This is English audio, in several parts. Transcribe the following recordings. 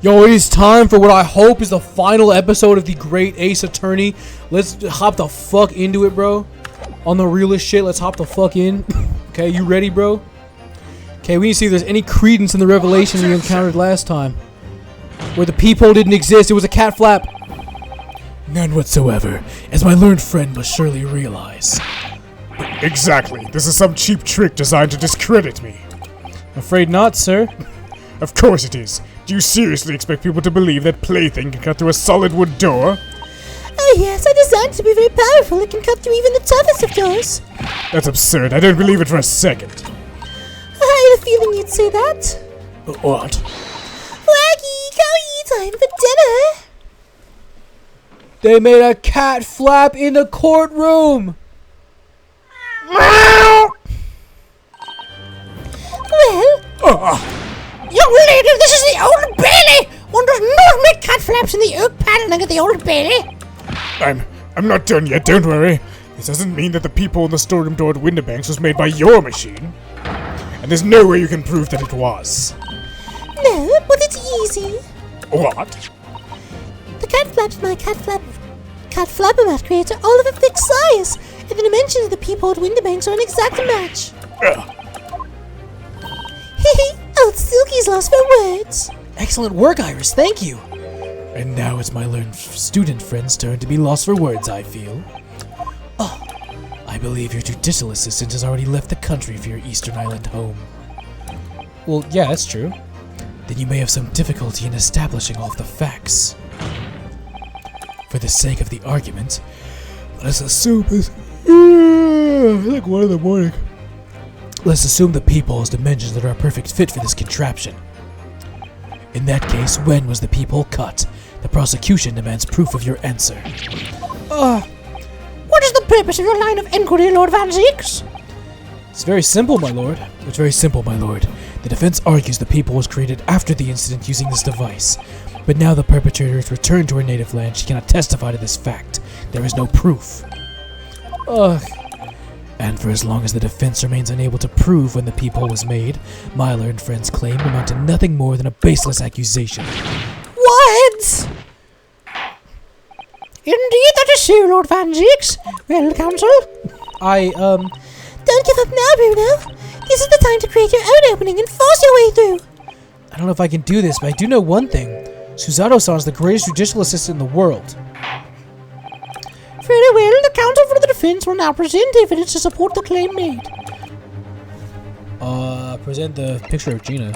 Yo, it is time for what I hope is the final episode of the Great Ace Attorney. Let's hop the fuck into it, bro. On the realest shit, let's hop the fuck in. Okay, you ready, bro? Okay, we need to see if there's any credence in the revelation we encountered last time. Where the peephole didn't exist, it was a cat flap. None whatsoever, as my learned friend must surely realize. Exactly. This is some cheap trick designed to discredit me. Afraid not, sir. Of course it is. Do you seriously expect people to believe that plaything can cut through a solid wood door? Oh yes, I designed it to be very powerful. It can cut through even the toughest of doors. That's absurd. I don't believe it for a second. I had a feeling you'd say that. What? Waggy, go eat, time for dinner. They made a cat flap in the courtroom! Well, young lady, this is the Old Bailey. One does not make cat flaps in the oak paneling of the Old Bailey. I'm not done yet, don't worry. This doesn't mean that the peephole in the storeroom door at Windibanks was made by your machine. And there's no way you can prove that it was. No, but it's easy. What? The cat flaps my cat flappermat creator all of a fixed size, and the dimensions of the peephole at Windibanks are an exact match. Hehe, old Silky's lost for words. Excellent work, Iris, thank you! And now it's my learned student friend's turn to be lost for words, I feel. Oh, I believe your judicial assistant has already left the country for your Eastern Island home. Well, yeah, that's true. Then you may have some difficulty in establishing all of the facts. For the sake of the argument, let's assume it's like 1 in the morning. Let's assume the peephole has dimensions that are a perfect fit for this contraption. In that case, when was the peephole cut? The prosecution demands proof of your answer. What is the purpose of your line of inquiry, Lord Van Zeeks? It's very simple, my lord. It's very simple, my lord. The defense argues the peephole was created after the incident using this device. But now the perpetrator has returned to her native land. She cannot testify to this fact. There is no proof. Ugh. And for as long as the defense remains unable to prove when the peephole was made, my learned friend's claim amount to nothing more than a baseless accusation. What? Indeed, that is so, Lord Van Zeeks. Well, counsel? Don't give up now, Bruno. This is the time to create your own opening and force your way through. I don't know if I can do this, but I do know one thing. Suzato-san is the greatest judicial assistant in the world. Very well, the counsel for the defense will now present evidence to support the claim made. Present the picture of Gina.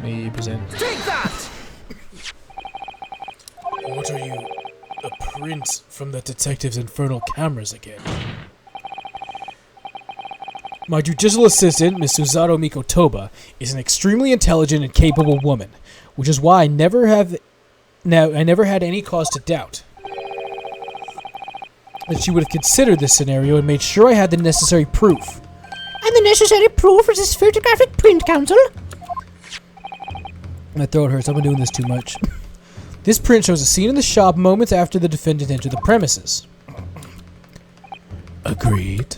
May present. Take that! What are you? A print from the detective's infernal cameras again. My judicial assistant, Miss Suzato Mikotoba, is an extremely intelligent and capable woman, which is why I never had any cause to doubt that she would have considered this scenario and made sure I had the necessary proof. And the necessary proof is this photographic print, counsel? My throat hurts. I've been doing this too much. This print shows a scene in the shop moments after the defendant entered the premises. Agreed.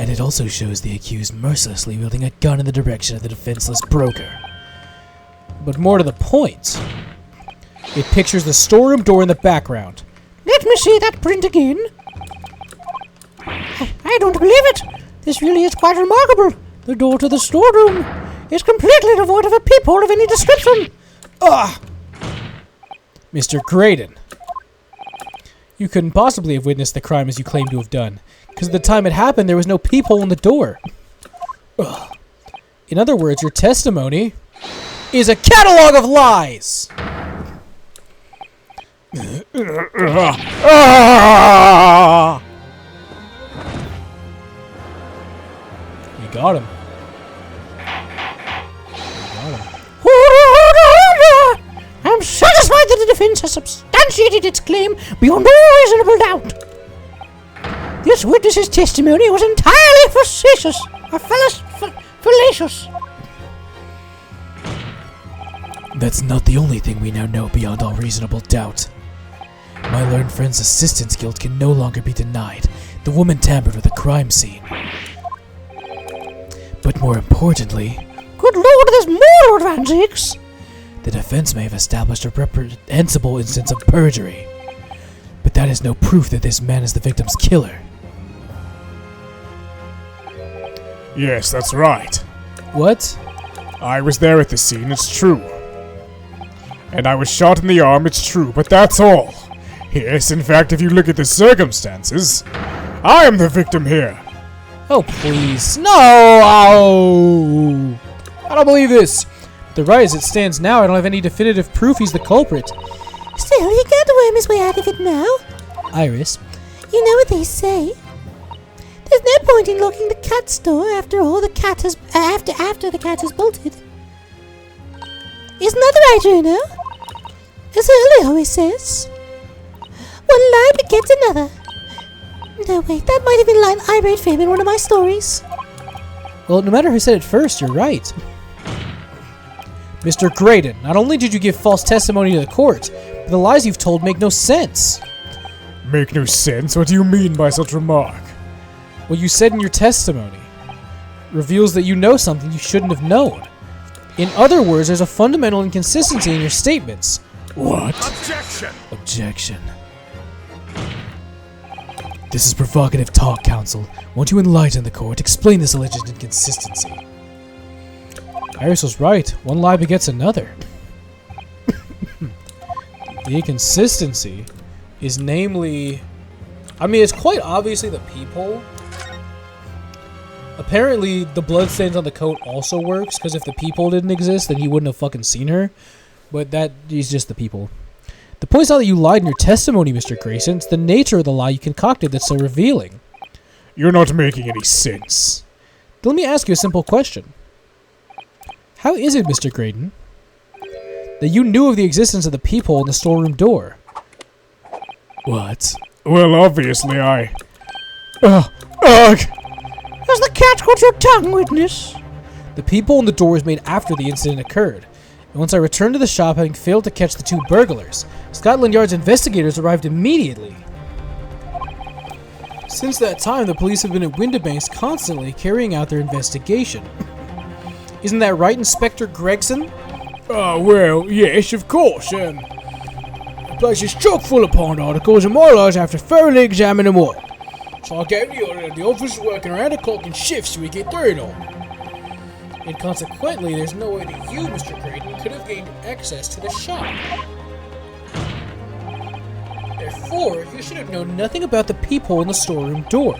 And it also shows the accused mercilessly wielding a gun in the direction of the defenseless broker. But more to the point, it pictures the storeroom door in the background. Let me see that print again. I don't believe it. This really is quite remarkable. The door to the storeroom is completely devoid of a peephole of any description. Ugh! Mr. Graydon, you couldn't possibly have witnessed the crime as you claim to have done, because at the time it happened there was no peephole in the door. Ugh. In other words, your testimony is a catalog of lies! You got him. I'm satisfied that the defense has substantiated its claim beyond all reasonable doubt. This witness's testimony was entirely fallacious. That's not the only thing we now know beyond all reasonable doubt. My learned friend's assistant's guilt can no longer be denied. The woman tampered with the crime scene. But more importantly, Good lord, there's more, Lord Van Zieks! the defense may have established a reprehensible instance of perjury. But that is no proof that this man is the victim's killer. Yes, that's right. What? I was there at the scene, it's true. And I was shot in the arm, it's true, but that's all. Yes, in fact, if you look at the circumstances, I am the victim here. Oh, please. No! Oh! I don't believe this. The right as it stands now, I don't have any definitive proof he's the culprit. Still, he can't worm his way out of it now. Iris, You know what they say. There's no point in locking the cat's door after the cat has bolted. Isn't that right, Juno? As Hurley always says. One lie begets another. No, wait, that might have been a line I read for him in one of my stories. well, no matter who said it first, you're right. Mr. Graydon, not only did you give false testimony to the court, but the lies you've told make no sense. Make no sense? What do you mean by such remark? What you said in your testimony reveals that you know something you shouldn't have known. In other words, there's a fundamental inconsistency in your statements. What? Objection. This is provocative talk, counsel. Won't you enlighten the court? Explain this alleged inconsistency. Iris was right. One lie begets another. The inconsistency is namely... I mean, it's quite obviously the peephole. Apparently, the bloodstains on the coat also works, because if the peephole didn't exist, then he wouldn't have fucking seen her. But that is just the peephole. The point's not that you lied in your testimony, Mr. Grayson. It's the nature of the lie you concocted that's so revealing. You're not making any sense. Let me ask you a simple question. How is it, Mr. Graydon, that you knew of the existence of the peephole in the storeroom door? What? Well, obviously Ugh! Has the cat got your tongue, witness? The peephole in the door was made after the incident occurred. And once I returned to the shop, having failed to catch the two burglars, Scotland Yard's investigators arrived immediately. Since that time, the police have been at Windibanks constantly carrying out their investigation. Isn't that right, Inspector Gregson? Well, yes, of course, The place is chock full of pawned articles, and my lawyers have to thoroughly examine them all. So I gave the order that the office is working around the clock in shifts so we get through it all. And consequently, there's no way that you, Mr. Graydon, could have gained access to the shop. Therefore, you should have known nothing about the peephole in the storeroom door.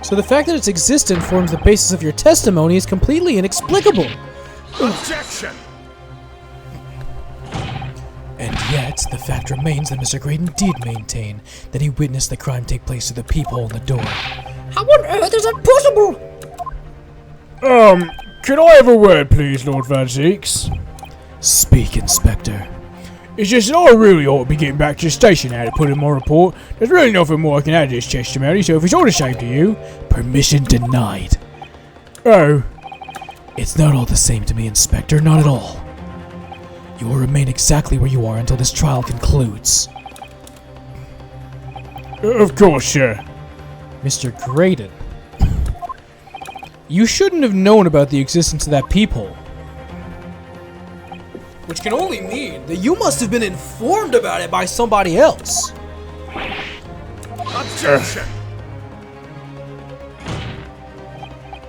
So the fact that its existence forms the basis of your testimony is completely inexplicable. Objection! And yet, the fact remains that Mr. Graydon did maintain that he witnessed the crime take place through the peephole in the door. How on earth is that possible? Could I have a word, please, Lord Van Zieks? Speak, Inspector. It's just that I really ought to be getting back to the station now to put in my report. There's really nothing more I can add to this testimony, so if it's all the same to you... Permission denied. Oh. It's not all the same to me, Inspector, not at all. You will remain exactly where you are until this trial concludes. Of course, sir. Mr. Graydon, you shouldn't have known about the existence of that peephole. Which can only mean that you must have been informed about it by somebody else. Objection!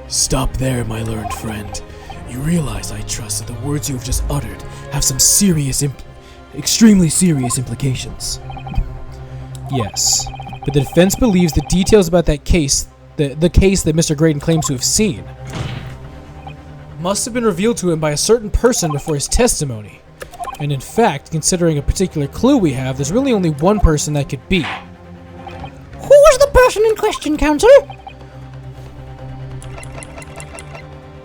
Stop there, my learned friend. You realize, I trust, that the words you have just uttered have some serious, extremely serious implications. Yes, but the defense believes the details about that case, the case that Mr. Graydon claims to have seen, must have been revealed to him by a certain person before his testimony. And in fact, considering a particular clue we have, there's really only one person that could be. Who was the person in question, counsel?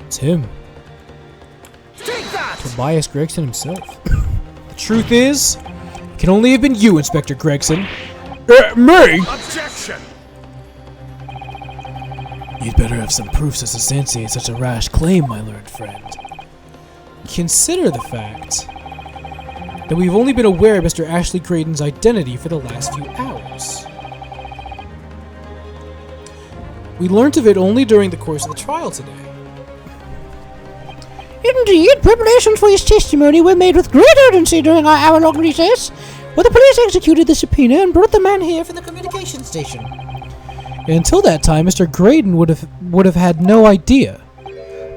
It's him. Tobias Gregson himself. The truth is, it can only have been you, Inspector Gregson. Me? Objection! You'd better have some proof to substantiate such a rash claim, my learned friend. Consider the fact that we've only been aware of Mr. Ashley Graydon's identity for the last few hours. We learnt of it only during the course of the trial today. Indeed, preparations for his testimony were made with great urgency during our hour-long recess, where the police executed the subpoena and brought the man here from the communication station. Until that time, Mr. Graydon would have had no idea,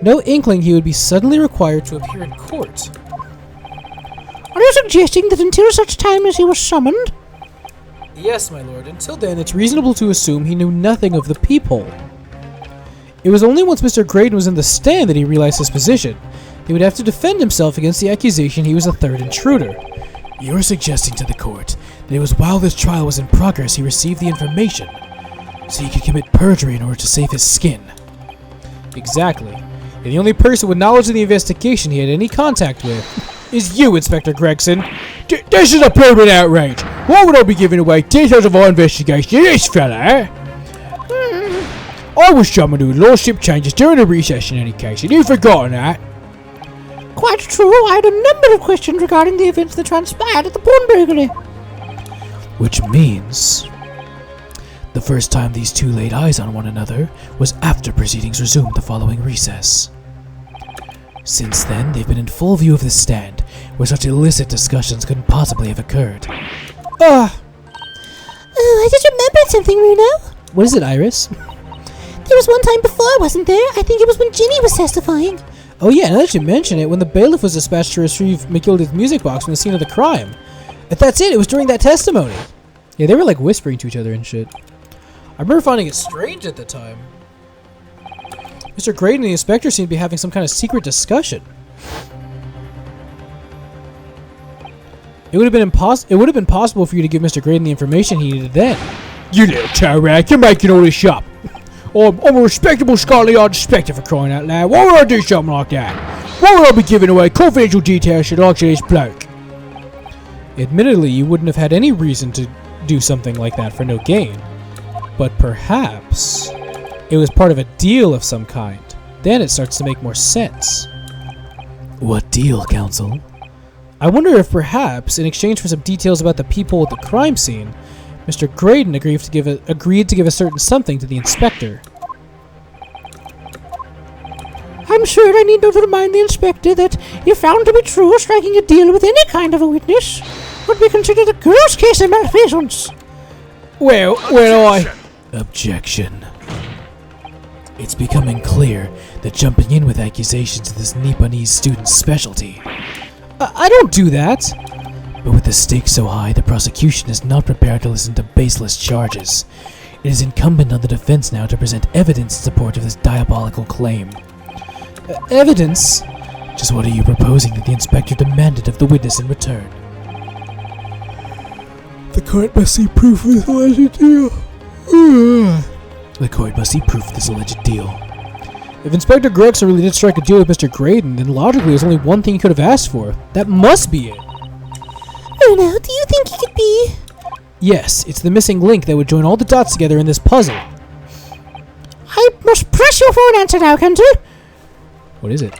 no inkling he would be suddenly required to appear in court. Are you suggesting that until such time as he was summoned? Yes, my lord. Until then, it's reasonable to assume he knew nothing of the peephole. It was only once Mr. Graydon was in the stand that he realized his position. He would have to defend himself against the accusation he was a third intruder. You're suggesting to the court that it was while this trial was in progress he received the information, so he could commit perjury in order to save his skin. Exactly. And the only person with knowledge of the investigation he had any contact with is you, Inspector Gregson. This is a permanent outrage. Why would I be giving away details of our investigation to this fella, eh? I was summoned to lordship changes during the recess in any case, and you've forgotten that. Quite true. I had a number of questions regarding the events that transpired at the Pawnbrokery. Which means the first time these two laid eyes on one another was after proceedings resumed the following recess. Since then, they've been in full view of the stand, where such illicit discussions couldn't possibly have occurred. Oh, I just remembered something, Runo. What is it, Iris? There was one time before I wasn't there. I think it was when Ginny was testifying. Oh yeah, now that you mention it, when the bailiff was dispatched to retrieve McGilda's music box from the scene of the crime. If that's it, it was during that testimony. Yeah, they were like whispering to each other and shit. I remember finding it strange at the time. Mr. Graydon and the inspector seemed to be having some kind of secret discussion. It would have been possible for you to give Mr. Graydon the information he needed then. You little tow rag, you're making all this up. I'm a respectable Scotland Yard inspector, for crying out loud. Why would I do something like that? Why would I be giving away confidential details to this bloke? Admittedly, you wouldn't have had any reason to do something like that for no gain. But perhaps it was part of a deal of some kind. Then it starts to make more sense. What deal, counsel? I wonder if perhaps, in exchange for some details about the people at the crime scene, Mr. Graydon agreed to give a certain something to the inspector. I'm sure I need not remind the inspector that, if found to be true, striking a deal with any kind of a witness would be considered a gross case of malfeasance. Well, Objection. It's becoming clear that jumping in with accusations is this Nipponese student's specialty. I don't do that. But with the stakes so high, the prosecution is not prepared to listen to baseless charges. It is incumbent on the defense now to present evidence in support of this diabolical claim. Evidence? Just what are you proposing that the inspector demanded of the witness in return? The court must see proof of this alleged deal. The court must see proof of this alleged deal. If Inspector Gregson really did strike a deal with Mr. Graydon, then logically there's only one thing he could have asked for. That must be it. Oh no, do you think he could be? Yes, it's the missing link that would join all the dots together in this puzzle. I must press you for an answer now, Cantor. What is it?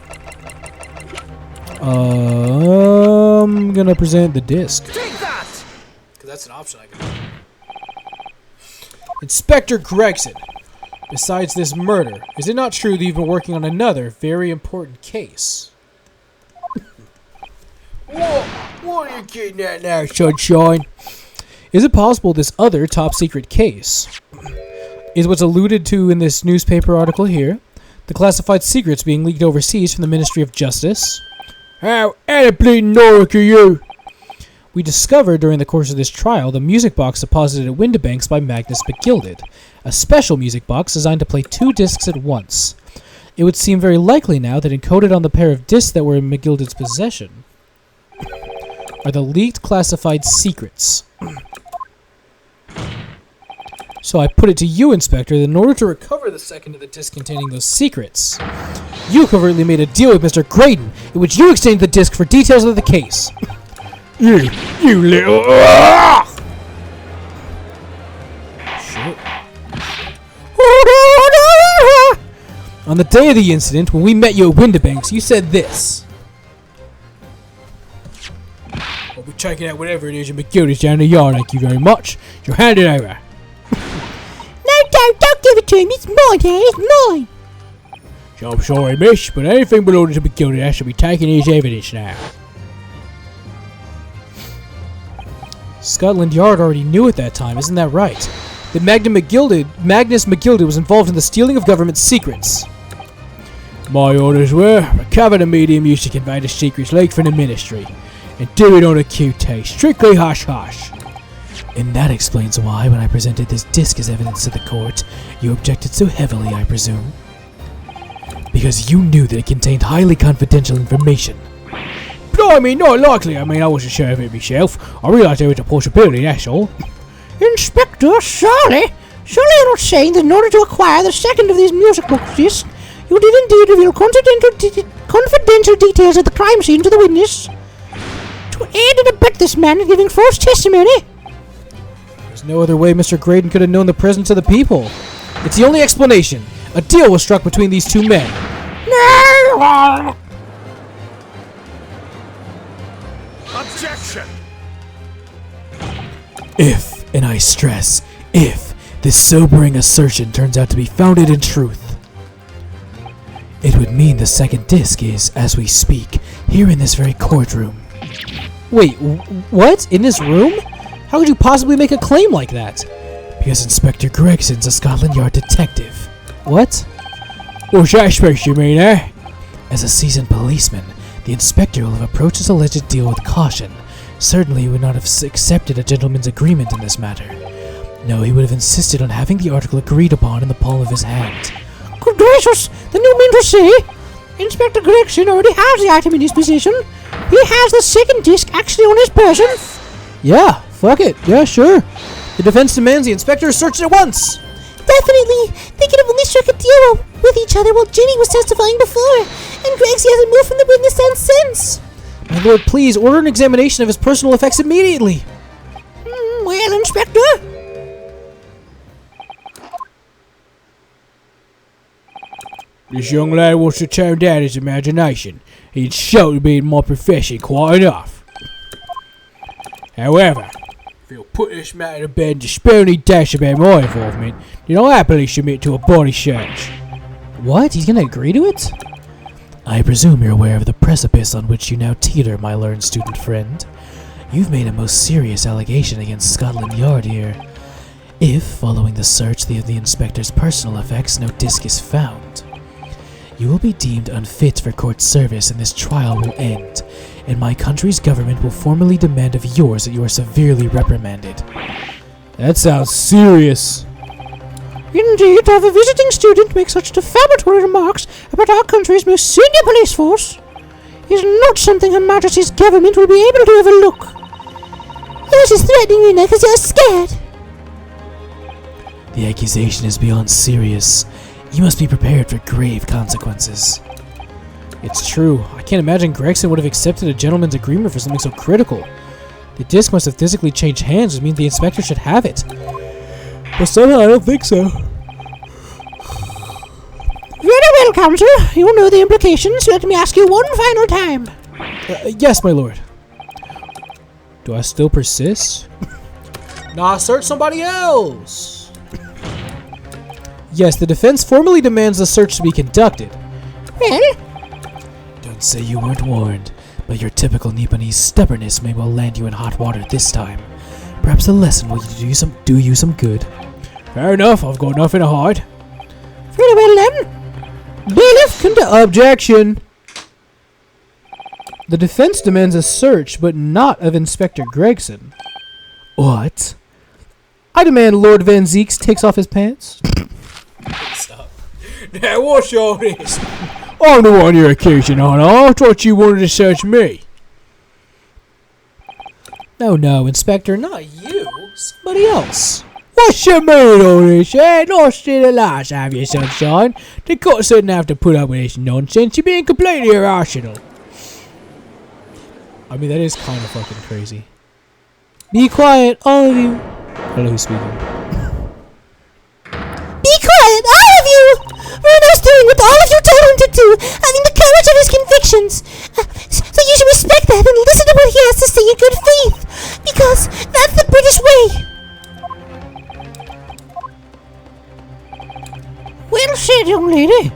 I'm gonna present the disc. Take that! Because that's an option I can do. Inspector Gregson, besides this murder, is it not true that you've been working on another very important case? What are you getting at now, sunshine? Is it possible this other top secret case is what's alluded to in this newspaper article here? The classified secrets being leaked overseas from the Ministry of Justice? How bleeding Norwich are you? We discovered during the course of this trial the music box deposited at Windibanks by Magnus McGilded, a special music box designed to play 2 discs at once. It would seem very likely now that encoded on the pair of discs that were in McGilded's possession are the leaked classified secrets. So I put it to you, Inspector, that in order to recover the second of the disc containing those secrets, you covertly made a deal with Mr. Graydon, in which you exchanged the disc for details of the case. You little... Shit. On the day of the incident, when we met you at Windibanks, you said this. We'll be checking out whatever it is in McGilda's down the yard, thank you very much. So hand it over. No, don't give it to him. It's mine, Dad. It's mine. I'm sorry, miss, but anything belonging to McGildy has to be taken as evidence now. Scotland Yard already knew at that time, isn't that right? That Magnus McGilded was involved in the stealing of government secrets. My orders were, a cabinet medium used to convey the secrets leaked from the ministry, and do it on a cute taste, strictly hush-hush. And that explains why, when I presented this disc as evidence to the court, you objected so heavily, I presume. Because you knew that it contained highly confidential information. Blimey, not likely. I wasn't sure of it myself. I realised there was a possibility, that's all. Inspector, surely you're not saying that in order to acquire the second of these music boxes, you did indeed reveal confidential details of the crime scene to the witness? To aid and abet this man in giving false testimony? There's no other way Mr. Graydon could have known the presence of the people. It's the only explanation. A deal was struck between these two men. No! Objection! If, and I stress, if, this sobering assertion turns out to be founded in truth, it would mean the second disc is, as we speak, here in this very courtroom. Wait, what? In this room? How could you possibly make a claim like that? Because Inspector Gregson's a Scotland Yard detective. What? What's that space you mean, eh? As a seasoned policeman, the inspector will have approached his alleged deal with caution. Certainly he would not have accepted a gentleman's agreement in this matter. No, he would have insisted on having the article agreed upon in the palm of his hand. Good gracious, then you mean to say Inspector Gregson already has the item in his possession? He has the second disc actually on his person? Yeah, fuck it. Yeah, sure. The defense demands the inspector search it at once. Definitely. They could have only struck a deal with each other while Jenny was testifying before, and Gregsy hasn't moved from the witness stand since. My lord, please order an examination of his personal effects immediately. Well, Inspector? This young lad wants to turn down his imagination. He'd show to be in my profession quite enough. However, if he'll put this matter to bed and dispel any doubts about my involvement, then I'll happily submit to a body search. What? He's gonna agree to it? I presume you're aware of the precipice on which you now teeter, my learned student friend. You've made a most serious allegation against Scotland Yard here. If, following the search of the inspector's personal effects, no disc is found, you will be deemed unfit for court service and this trial will end, and my country's government will formally demand of yours that you are severely reprimanded. That sounds serious. Indeed, to have a visiting student make such defamatory remarks about our country's most senior police force is not something Her Majesty's government will be able to overlook. You're just threatening me now because you're scared. The accusation is beyond serious. You must be prepared for grave consequences. It's true. I can't imagine Gregson would have accepted a gentleman's agreement for something so critical. The disc must have physically changed hands, which means the inspector should have it. But somehow I don't think so. Very well, Counsel. You know the implications. Let me ask you one final time. Yes, my lord. Do I still persist? Nah, search somebody else! Yes, the defense formally demands the search to be conducted. Well? Don't say you weren't warned, but your typical Nipponese stubbornness may well land you in hot water this time. Perhaps the lesson will do you some good. Fair enough, I've got nothing to hide. Very well then. Bailiff, Objection! The defense demands a search, but not of Inspector Gregson. What? I demand Lord Van Zeeks takes off his pants. Stop. Now what's all this? I'm the one you're accusing, aren't I? I thought you wanted to search me. No, Inspector, not you. Somebody else. What's your mood on this, eh? Not still alive, have you, sunshine? The court shouldn't have to put up with this nonsense. You're being completely irrational. I mean, that is kind of fucking crazy. Be quiet, all of you. Hello, who's speaking? be quiet, all of you! Bruno's doing what all of you told him to do, having the courage of his convictions. So you should respect that and listen to what he has to say in good faith, because that's the British way. Well said, young lady.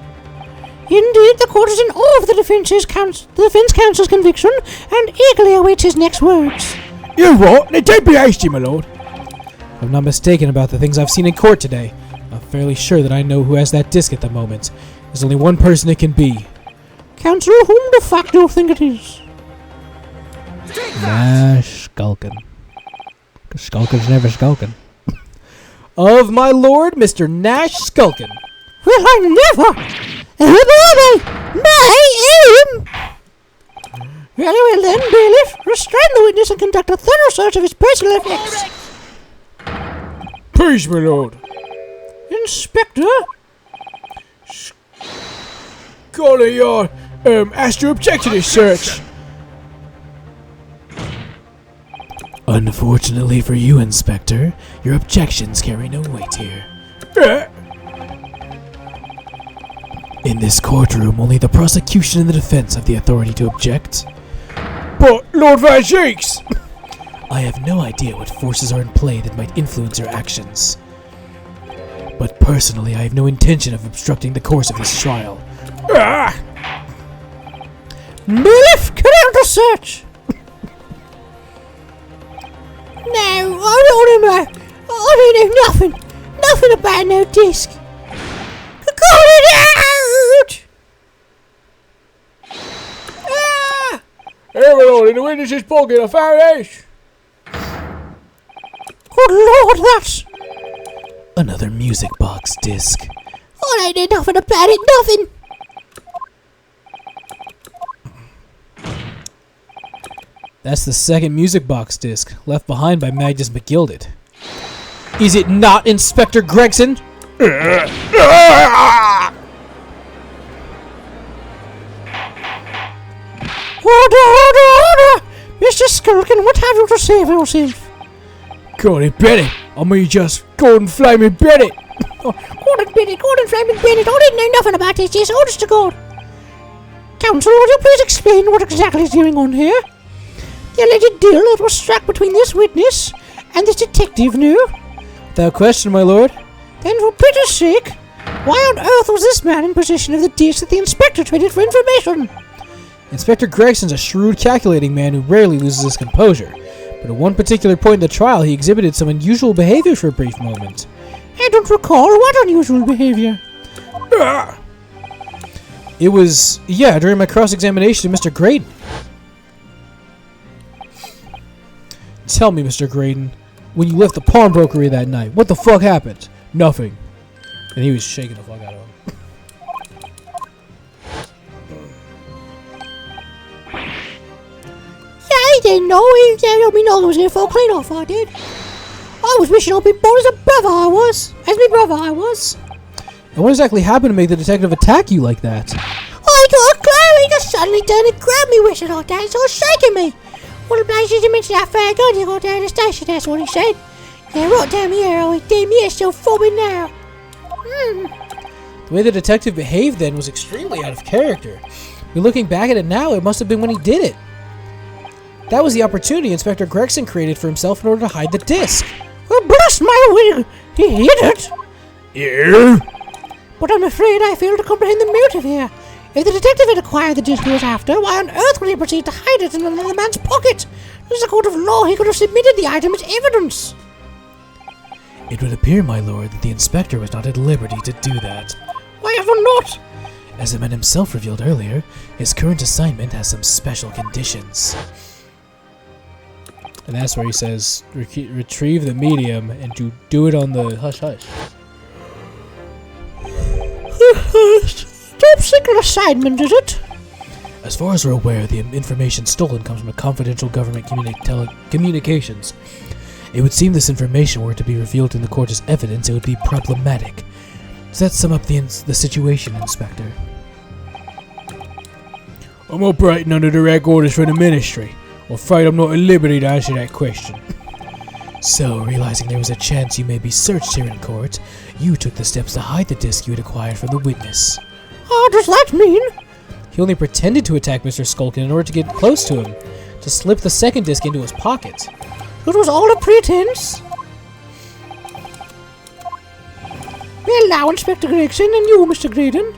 In the defense counsel's conviction and eagerly awaits his next words. You what? Now don't be hasty, my lord. If I'm not mistaken about the things I've seen in court today, I'm fairly sure that I know who has that disc at the moment. There's only one person it can be. Counselor, whom the fuck do you think it is? Nash Skulkin. Skulkin's never skulkin. Of my lord, Mr. Nash Skulkin. Well, I never! Very well then, bailiff. Restrain the witness and conduct a thorough search of his personal effects. Please, my lord. Inspector? Golly, Yard. Asked to object to this search. Unfortunately for you, Inspector, your objections carry no weight here. In this courtroom, only the prosecution and the defense have the authority to object. But, Lord Van Jakes! I have no idea what forces are in play that might influence your actions. But personally, I have no intention of obstructing the course of this trial. Bailiff, carry out the search! No, I don't know nothing. Nothing about no disc. Call it out! Ah! Here, my lord, in the witness's pocket, I found this. Good lord, that's... Another music box disc. I ain't know nothing about it, nothing. That's the second music box disc, left behind by Magnus McGilded. Is it not, Inspector Gregson? Order! Mr. Skulkin, what have you to say for yourself? Gordon Bennett! I mean just Gordon Flaming Bennett! Gordon Flaming Bennett, I didn't know nothing about this, yes, honest to God. Counsel, would you please explain what exactly is going on here? The alleged deal that was struck between this witness and this detective, no? Without question, my lord. Then for pity's sake, why on earth was this man in possession of the disc that the inspector traded for information? Inspector Gregson's a shrewd, calculating man who rarely loses his composure. But at one particular point in the trial, he exhibited some unusual behavior for a brief moment. I don't recall what unusual behavior. It was, during my cross-examination of Mr. Graydon. Tell me, Mr. Graydon, when you left the pawnbrokery that night, what the fuck happened? Nothing. And he was shaking the fuck out of him. I didn't know. I was here for a clean off, I did. I was wishing I'd been born as a brother, I was. As my brother, I was. And what exactly happened to make the detective attack you like that? I got a glare, he just suddenly turned and grabbed me wishing like that, so shaking me. Well, the places you mentioned that fair gun you got down the station, that's what he said. Yeah, right down here, oh, damn, yeah, still throbbing now. The way the detective behaved then was extremely out of character. But looking back at it now, it must have been when he did it. That was the opportunity Inspector Gregson created for himself in order to hide the disc. Well, bless my wing, he hid it. Yeah? But I'm afraid I fail to comprehend the motive here. If the detective had acquired the disc he was after, why on earth would he proceed to hide it in another man's pocket? As a court of law, he could have submitted the item as evidence. It would appear, my lord, that the inspector was not at liberty to do that. Why ever not? As the man himself revealed earlier, his current assignment has some special conditions. And that's where he says, retrieve the medium and to do it on the hush-hush. Top secret assignment, is it? As far as we're aware, the information stolen comes from a confidential government communications. It would seem this information were to be revealed in the court as evidence, it would be problematic. Does that sum up the situation, Inspector? I'm operating under direct orders from the Ministry. I'm afraid I'm not at liberty to answer that question. So, realizing there was a chance you may be searched here in court, you took the steps to hide the disc you had acquired from the witness. What does that mean? He only pretended to attack Mr. Skulkin in order to get close to him, to slip the second disc into his pocket. It was all a pretense. Well now, Inspector Gregson, and you, Mr. Graydon,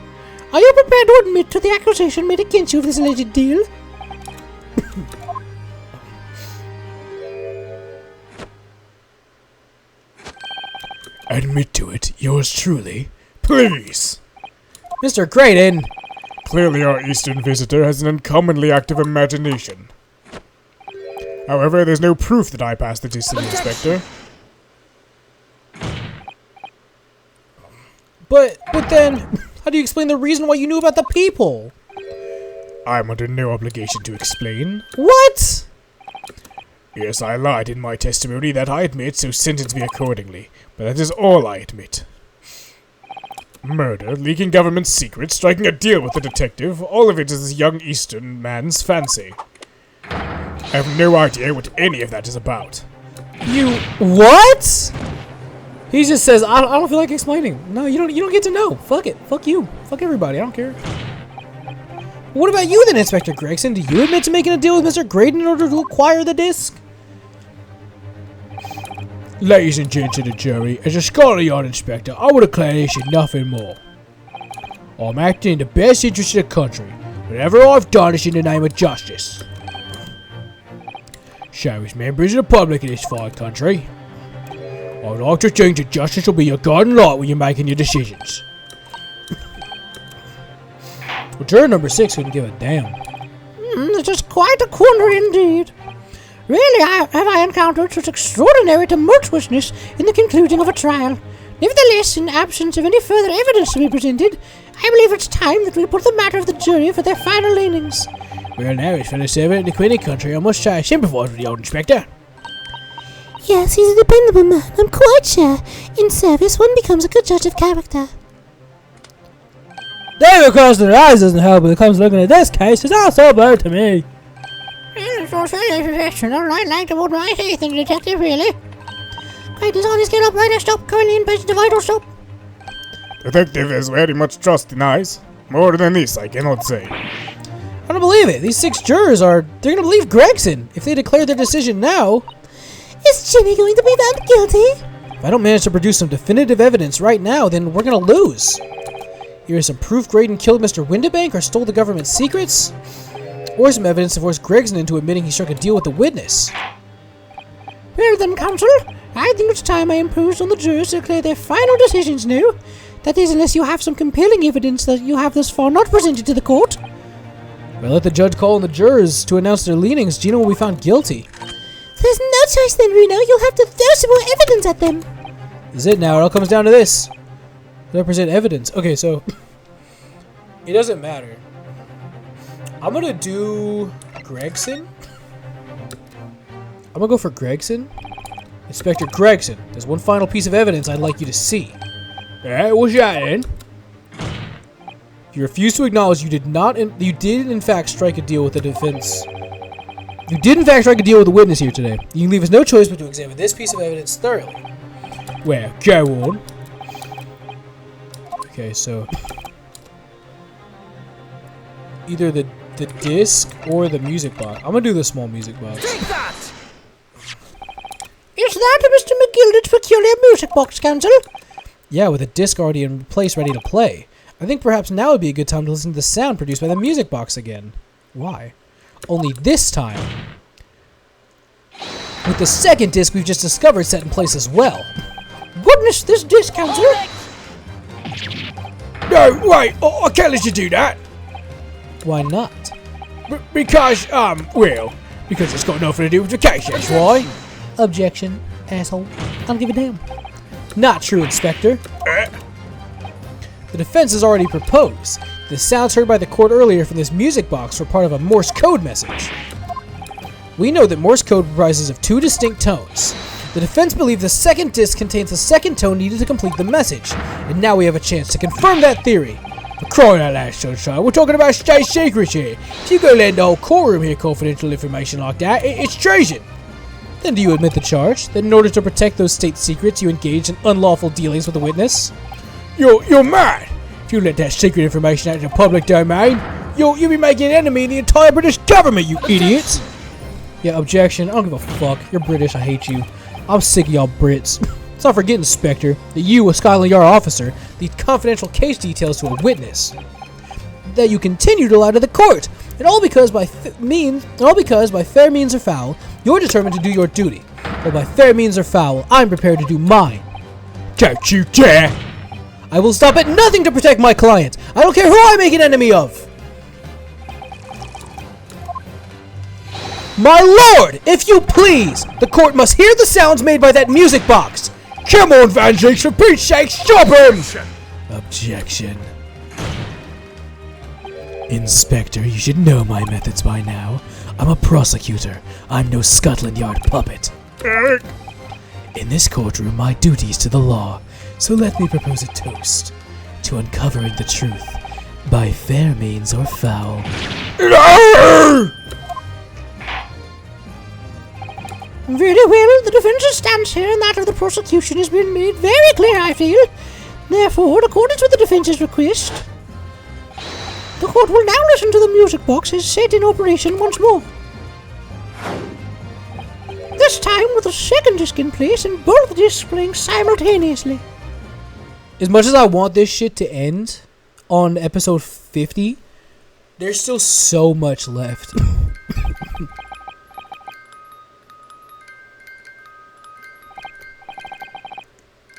Are you prepared to admit to the accusation made against you of this alleged deal? Admit to it, yours truly. Please! Mr. Graydon! Clearly our Eastern visitor has an uncommonly active imagination. However, there's no proof that I passed the test to the inspector. But then, how do you explain the reason why you knew about the people? I'm under no obligation to explain. What? Yes, I lied in my testimony, that I admit, so sentence me accordingly. But that is all I admit. Murder, leaking government secrets, striking a deal with the detective, all of it is this young Eastern man's fancy. I have no idea what any of that is about. You what? He just says, I don't feel like explaining. No, you don't get to know. Fuck it. Fuck you. Fuck everybody. I don't care. What about you then, Inspector Gregson? Do you admit to making a deal with Mr. Graydon in order to acquire the disc? Ladies and gents of the jury, as a Scotland Yard inspector, I will declare this and nothing more. I'm acting in the best interest of the country. Whatever I've done is in the name of justice. So, as members of the public in this fine country, I would like to think that justice will be your guiding light when you're making your decisions. Well, juror number 6 couldn't give a damn. This is quite a quandary indeed. Rarely have I encountered such extraordinary tumultuousness in the concluding of a trial. Nevertheless, in absence of any further evidence to be presented, I believe it's time that we put the matter of the jury for their final leanings. Well, now, as fellow servant in the Queen country, I must say I sympathise with the old inspector. Yes, he's a dependable man. I'm quite sure in service one becomes a good judge of character. David across their eyes doesn't help when it comes to looking at this case. It's all so blurred to me. It's also a professional. I like to put my faith in the detective, really. Quite as honest, get up, right, stop, currently in patient the vital stop. Detective has very much trust in eyes. More than this, I cannot say. I don't believe it. These 6 jurors they're gonna believe Gregson. If they declare their decision now. Is Jimmy going to be found guilty? If I don't manage to produce some definitive evidence right now, then we're gonna lose. Either some proof Graydon killed Mr. Windibank or stole the government's secrets, or some evidence to force Gregson into admitting he struck a deal with the witness. Well then, counsel, I think it's time I imposed on the jurors to declare their final decisions now. That is, unless you have some compelling evidence that you have thus far not presented to the court. Well, let the judge call on the jurors to announce their leanings. Gino will be found guilty. There's no choice then, Reno. You'll have to throw some more evidence at them. This is it now. It all comes down to this. They present evidence. Okay, so it doesn't matter. I'm gonna do Gregson. I'm gonna go for Gregson. Inspector Gregson, there's one final piece of evidence I'd like you to see. What's that then? You refuse to acknowledge you did in fact strike a deal with the defense. You did in fact strike a deal with the witness here today. You leave us no choice but to examine this piece of evidence thoroughly. Well, go on. Okay, so either the disc or the music box. I'm gonna do the small music box. Is that Mr. McGilden's peculiar music box, counsel? Yeah, with a disc already in place ready to play. I think perhaps now would be a good time to listen to the sound produced by the music box again. Why? Only this time, with the second disc we've just discovered set in place as well. Goodness, this disc, counsel! No, wait, I can't let you do that. Why not? Because it's got nothing to do with the case, that's why. Objection, asshole. I don't give a damn. Not true, Inspector. The defense has already proposed. The sounds heard by the court earlier from this music box were part of a Morse code message. We know that Morse code comprises of 2 distinct tones. The defense believes the second disc contains the second tone needed to complete the message, and now we have a chance to confirm that theory. For crying out loud, sunshine, we're talking about state secrets here. If you go lend the whole courtroom here confidential information like that, it's treason. Then do you admit the charge, that in order to protect those state secrets you engaged in unlawful dealings with the witness? You're mad. If you let that secret information out in the public domain, you'll be making an enemy of the entire British government, you idiots. Yeah, objection. I don't give a fuck. You're British. I hate you. I'm sick of y'all Brits. Let's not forget, Inspector, that you, a Scotland Yard officer, leaked confidential case details to a witness. that you continue to lie to the court, and all because by fair means or foul, you're determined to do your duty. But by fair means or foul, I'm prepared to do mine. Don't you dare! I will stop at nothing to protect my client. I don't care who I make an enemy of. My lord, if you please, the court must hear the sounds made by that music box. Come on, Van Jinks, for Pete's sake, stop him! Objection. Inspector, you should know my methods by now. I'm a prosecutor. I'm no Scotland Yard puppet. In this courtroom, my duty is to the law, so let me propose a toast to uncovering the truth by fair means or foul. Very well, the defense's stance here and that of the prosecution has been made very clear, I feel. Therefore, in accordance with the defense's request, the court will now listen to the music box as set in operation once more. This time with a second disc in place and both discs playing simultaneously. As much as I want this shit to end on episode 50, there's still so much left.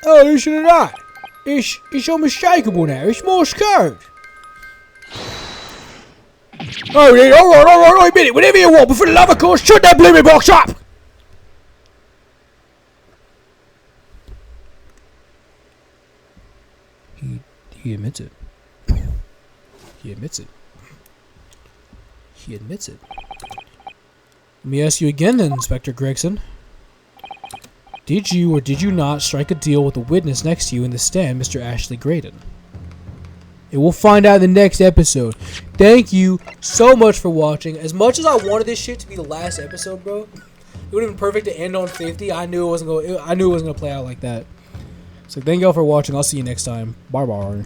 Oh, listen to that. It's unmistakable now. It's Morse code. Oh, yeah, all right, a minute. Whenever you want, but for the love of course, shut that blooming box up. He admits it. He admits it. He admits it. Let me ask you again then, Inspector Gregson. Did you or did you not strike a deal with the witness next to you in the stand, Mr. Ashley Graydon? And we'll find out in the next episode. Thank you so much for watching. As much as I wanted this shit to be the last episode, bro, it would have been perfect to end on 50. I knew it wasn't gonna play out like that. So thank y'all for watching. I'll see you next time. Bye bye.